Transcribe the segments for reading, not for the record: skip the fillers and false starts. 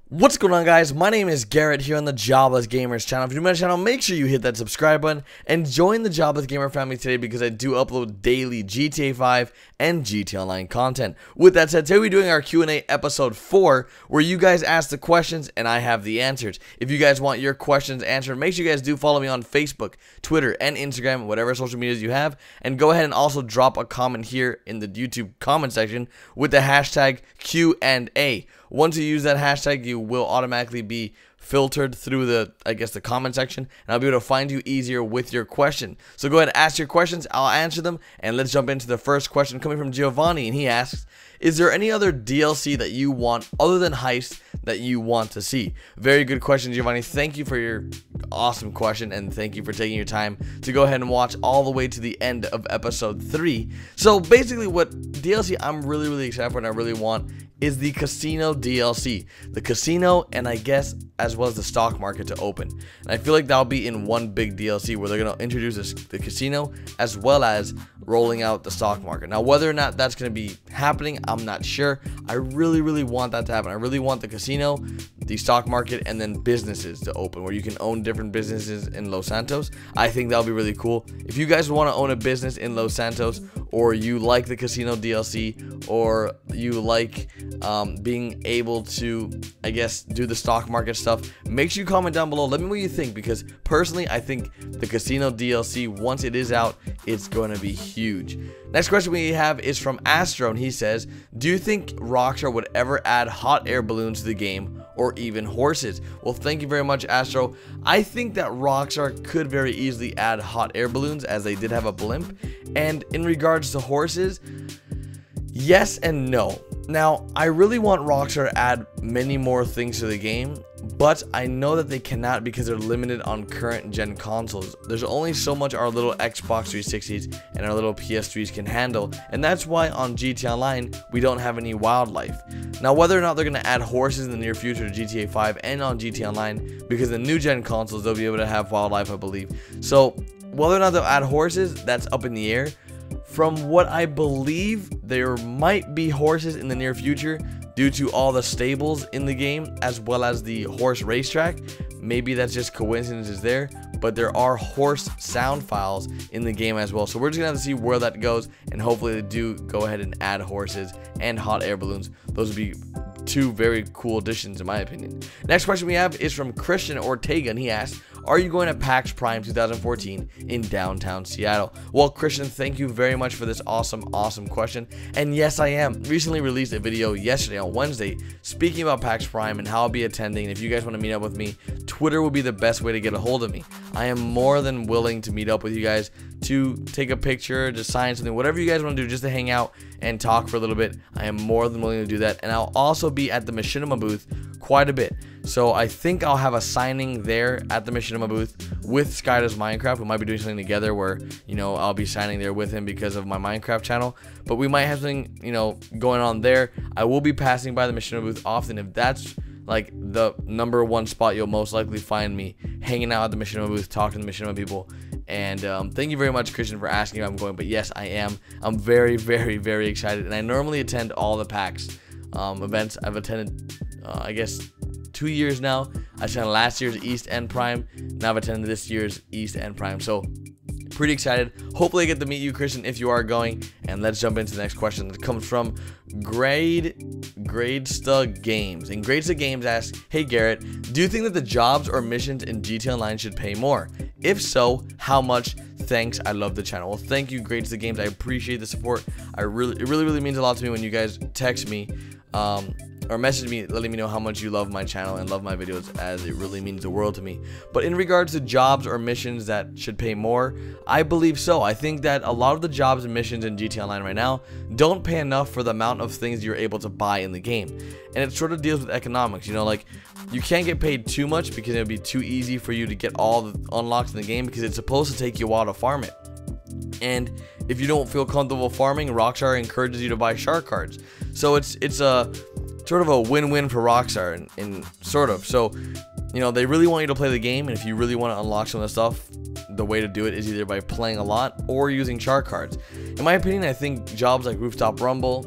What's going on, guys? My name is Garrett here on the Jobless Gamers channel. If you're new to my channel, make sure you hit that subscribe button and join the Jobless Gamer family today because I do upload daily GTA 5 and GTA Online content. With that said, today we're doing our Q&A episode 4 where you guys ask the questions and I have the answers. If you guys want your questions answered, make sure you guys do follow me on Facebook, Twitter, and Instagram, whatever social medias you have, and go ahead and also drop a comment here in the YouTube comment section with the hashtag Q&A. Once you use that hashtag, you will automatically be filtered through the comment section, and I'll be able to find you easier with your question. So go ahead and ask your questions, I'll answer them, and let's jump into the first question coming from Giovanni, and he asks, is there any other DLC that you want other than Heist that you want to see? Very good question, Giovanni. Thank you for your awesome question, and thank you for taking your time to go ahead and watch all the way to the end of episode 3. So basically what DLC I'm really excited for and I really want is the casino DLC. The casino, and I guess as well as the stock market to open. And I feel like that'll be in one big DLC where they're going to introduce the casino as well as rolling out the stock market. Now, whether or not that's going to be happening, I'm not sure. I really want that to happen. I really want the casino, the stock market, and then businesses to open where you can own different businesses in Los Santos. I think that'll be really cool. If you guys want to own a business in Los Santos, or you like the casino DLC, or you like being able to, I guess, do the stock market stuff, make sure you comment down below. Let me know what you think, because personally I think the casino DLC, once it is out, it's going to be huge. Next question we have is from Astro, and he says, do you think Rockstar would ever add hot air balloons to the game, or even horses? Well, thank you very much, Astro. I think that Rockstar could very easily add hot air balloons, as they did have a blimp. And in regards to horses, yes and no. Now, I really want Rockstar to add many more things to the game, but I know that they cannot because they're limited on current gen consoles. There's only so much our little Xbox 360s and our little PS3s can handle, and that's why on GTA Online we don't have any wildlife. Now, whether or not they're going to add horses in the near future to GTA 5 and on GTA Online, because the new gen consoles they'll be able to have wildlife, I believe. So whether or not they'll add horses, that's up in the air. From what I believe, there might be horses in the near future due to all the stables in the game as well as the horse racetrack. Maybe that's just coincidences there, but there are horse sound files in the game as well. So we're just gonna have to see where that goes, and hopefully they do go ahead and add horses and hot air balloons. Those would be two very cool additions in my opinion. Next question we have is from Christian Ortega, and he asks, are you going to PAX Prime 2014 in downtown Seattle? Well, Christian, thank you very much for this awesome question. And yes, I am. Recently released a video yesterday on Wednesday speaking about PAX Prime and how I'll be attending. And if you guys want to meet up with me, Twitter will be the best way to get a hold of me. I am more than willing to meet up with you guys to take a picture, to sign something, whatever you guys want to do, just to hang out and talk for a little bit. I am more than willing to do that. And I'll also be at the Machinima booth quite a bit. So I think I'll have a signing there at the Machinima booth with Skydoes Minecraft. We might be doing something together where, you know, I'll be signing there with him because of my Minecraft channel. But we might have something, you know, going on there. I will be passing by the Machinima booth often. If that's like the #1 spot, you'll most likely find me hanging out at the Machinima booth, talking to the Machinima people. And thank you very much, Christian, for asking if I'm going. But yes, I am. I'm very excited. And I normally attend all the PAX events. I've attended, I guess, 2 years now. I attended last year's East End Prime. Now I've attended this year's East End Prime. So pretty excited. Hopefully I get to meet you, Christian, if you are going. And let's jump into the next question. It comes from Gradesta Games. And Gradesta Games asks, hey Garrett, do you think that the jobs or missions in GTA Online should pay more? If so, how much? Thanks, I love the channel. Well, thank you, Gradesta Games. I appreciate the support. It really means a lot to me when you guys text me or message me letting me know how much you love my channel and love my videos, as it really means the world to me. But in regards to jobs or missions that should pay more, I believe so. I think that a lot of the jobs and missions in GTA Online right now don't pay enough for the amount of things you're able to buy in the game. And it sort of deals with economics, you know, like you can't get paid too much because it would be too easy for you to get all the unlocks in the game, because it's supposed to take you a while to farm it. And if you don't feel comfortable farming, Rockstar encourages you to buy shark cards. So it's a sort of a win-win for Rockstar, and sort of. So, you know, they really want you to play the game, and if you really want to unlock some of the stuff, the way to do it is either by playing a lot or using shark cards. In my opinion, I think jobs like Rooftop Rumble,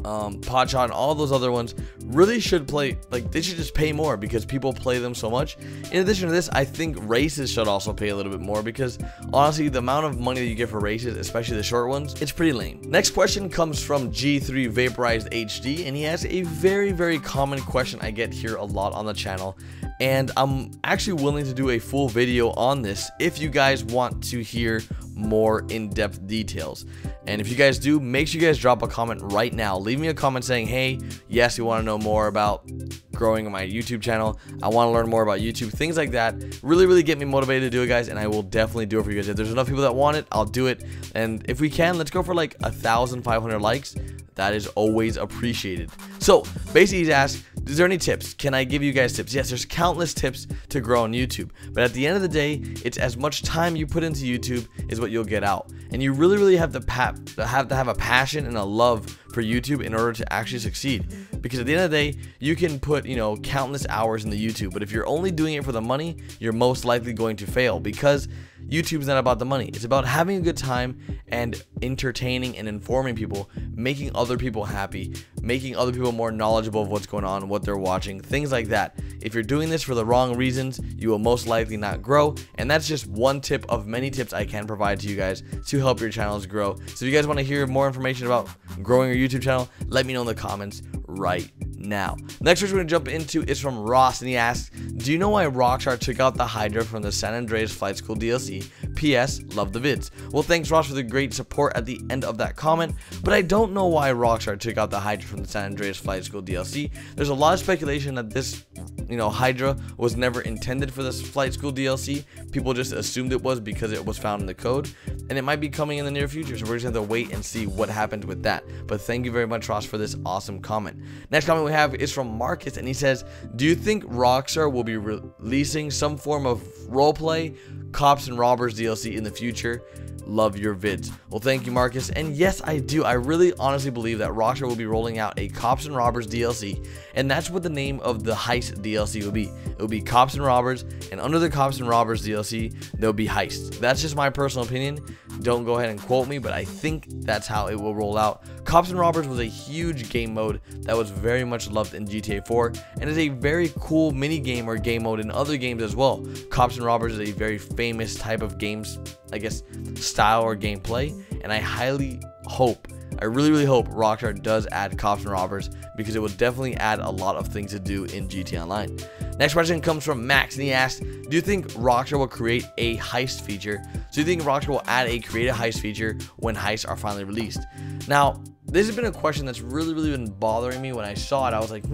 Potshot, and all those other ones really should play, like, they should just pay more because people play them so much. In addition to this, I think races should also pay a little bit more because honestly, the amount of money that you get for races, especially the short ones, it's pretty lame. Next question comes from G3 Vaporized HD, and he has a very common question I get here a lot on the channel, and I'm actually willing to do a full video on this if you guys want to hear more in-depth details. And if you guys do, make sure you guys drop a comment right now. Leave me a comment saying, hey, yes, you want to know more about growing my YouTube channel, I want to learn more about YouTube, things like that. Really get me motivated to do it, guys, and I will definitely do it for you guys. If there's enough people that want it, I'll do it. And if we can, let's go for like 1,500 likes. That is always appreciated. So basically he's asked, is there any tips? Can I give you guys tips? Yes, there's countless tips to grow on YouTube, but at the end of the day, it's as much time you put into YouTube is what you'll get out. And you really have to have a passion and a love for YouTube in order to actually succeed. Because at the end of the day, you can put, you know, countless hours into YouTube, but if you're only doing it for the money, you're most likely going to fail, because YouTube's not about the money. It's about having a good time and entertaining and informing people, making other people happy, making other people more knowledgeable of what's going on, what they're watching, things like that. If you're doing this for the wrong reasons, you will most likely not grow. And that's just one tip of many tips I can provide to you guys to help your channels grow. So if you guys want to hear more information about growing your YouTube channel, let me know in the comments right now. Next question we're going to jump into is from Ross, and he asks, do you know why Rockstar took out the Hydra from the San Andreas Flight School DLC? PS, love the vids. Well, thanks Ross for the great support at the end of that comment, but I don't know why Rockstar took out the Hydra from the San Andreas Flight School DLC. There's a lot of speculation that this, you know, Hydra was never intended for this Flight School DLC. People just assumed it was because it was found in the code, and it might be coming in the near future, so we're just going to have to wait and see what happens with that. But thank you very much, Ross, for this awesome comment. Next comment we have is from Marcus, and he says, do you think Rockstar will be releasing some form of roleplay Cops and Robbers DLC in the future? Love your vids. Well, thank you, Marcus, and yes, I do. I really honestly believe that Rockstar will be rolling out a Cops and Robbers DLC, and that's what the name of the Heist DLC will be. It will be Cops and Robbers, and under the Cops and Robbers DLC, there'll be Heists. That's just my personal opinion. Don't go ahead and quote me, but I think that's how it will roll out. Cops and Robbers was a huge game mode that was very much loved in GTA 4, and is a very cool mini game or game mode in other games as well. Cops and Robbers is a very famous type of games, I guess, style or gameplay, and I highly hope, I really hope Rockstar does add Cops and Robbers, because it will definitely add a lot of things to do in GTA Online. Next question comes from Max, and he asks, do you think Rockstar will create a heist feature? So you think Rockstar will add a create a heist feature when heists are finally released? Now, this has been a question that's really been bothering me. When I saw it, I was like,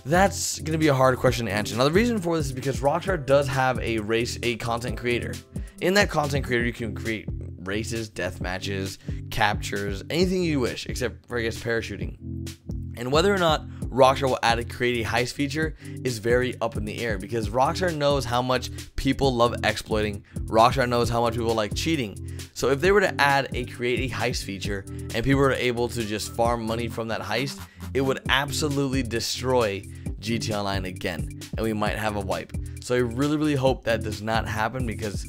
that's going to be a hard question to answer. Now, the reason for this is because Rockstar does have a content creator. In that content creator, you can create races, death matches, captures, anything you wish, except for, I guess, parachuting. And whether or not Rockstar will create a heist feature is very up in the air, because Rockstar knows how much people love exploiting. Rockstar knows how much people like cheating. So if they were to add a create a heist feature and people were able to just farm money from that heist, it would absolutely destroy GTA Online again, and we might have a wipe. So I really hope that does not happen, because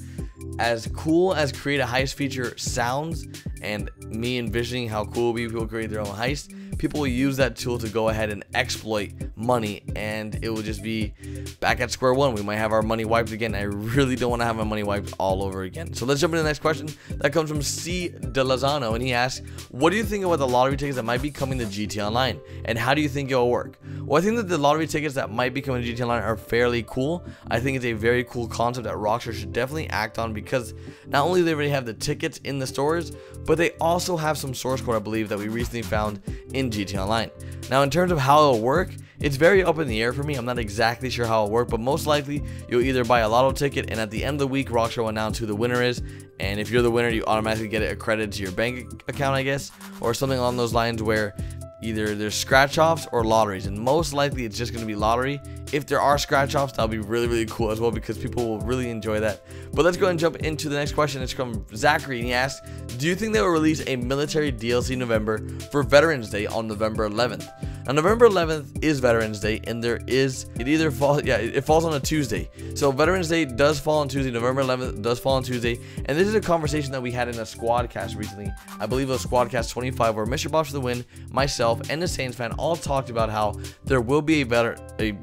as cool as create a heist feature sounds, and me envisioning how cool it would be if people create their own heist, people will use that tool to go ahead and exploit money, and it will just be back at square one. We might have our money wiped again. I really don't want to have my money wiped all over again. So let's jump into the next question. That comes from C. De Lozano, and he asks, what do you think about the lottery tickets that might be coming to GTA Online, and how do you think it will work? Well, I think that the lottery tickets that might be coming to GTA Online are fairly cool. I think it's a very cool concept that Rockstar should definitely act on, because not only do they already have the tickets in the stores, but they also have some source code, I believe, that we recently found in GTA Online. Now, in terms of how it'll work, it's very up in the air for me. I'm not exactly sure how it'll work, but most likely you'll either buy a lotto ticket, and at the end of the week, Rockstar will announce who the winner is, and if you're the winner, you automatically get it accredited to your bank account, I guess, or something along those lines, where either there's scratch offs or lotteries, and most likely it's just going to be lottery. If there are scratch offs, that'll be really cool as well, because people will really enjoy that. But let's go ahead and jump into the next question. It's from Zachary, and he asks, do you think they will release a military DLC in November for Veterans Day on November 11th? Now, November 11th is Veterans Day, and it falls on a Tuesday. So Veterans Day does fall on Tuesday. November 11th does fall on Tuesday, and this is a conversation that we had in a Squadcast recently. I believe it was Squadcast 25, where Mr. Boss for the Win, myself, myself and the Saints fan all talked about how there will be a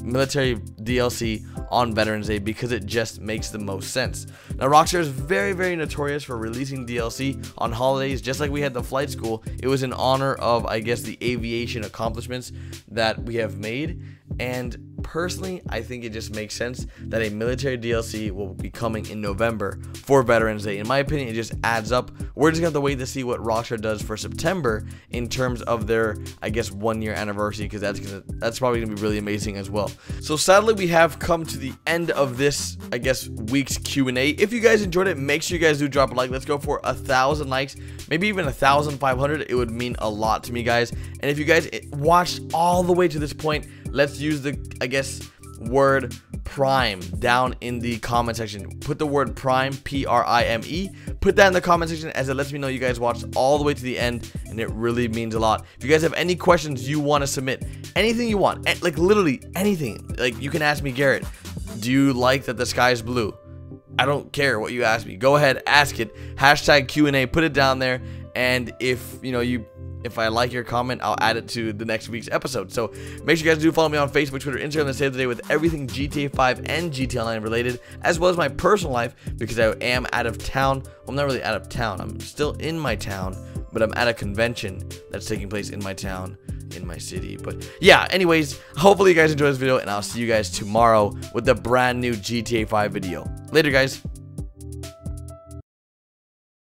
military DLC on Veterans Day because it just makes the most sense. Now, Rockstar is very notorious for releasing DLC on holidays. Just like we had the flight school, it was in honor of, I guess, the aviation accomplishments that we have made. And personally, I think it just makes sense that a military DLC will be coming in November for Veterans Day. In my opinion, it just adds up. We're just gonna have to wait to see what Rockstar does for September in terms of their, I guess, 1-year anniversary, because that's probably gonna be really amazing as well. So sadly, we have come to the end of this, I guess, week's Q&A. If you guys enjoyed it, make sure you guys do drop a like. Let's go for 1,000 likes, maybe even 1,500. It would mean a lot to me, guys. And if you guys watched all the way to this point, let's use the, I guess, word prime down in the comment section. Put the word prime, P-R-I-M-E, put that in the comment section, as it lets me know you guys watched all the way to the end, and it really means a lot. If you guys have any questions you want to submit, anything you want, like literally anything, like you can ask me, Garrett, do you like that the sky is blue? I don't care what you ask me. Go ahead, ask it. Hashtag Q&A, put it down there, and if if I like your comment, I'll add it to the next week's episode. So make sure you guys do follow me on Facebook, Twitter, Instagram, and save the day with everything GTA 5 and GTA Online related, as well as my personal life, because I am out of town. Well, I'm not really out of town. I'm still in my town, but I'm at a convention that's taking place in my town, in my city. But yeah, anyways, hopefully you guys enjoyed this video, and I'll see you guys tomorrow with the brand new GTA 5 video. Later, guys.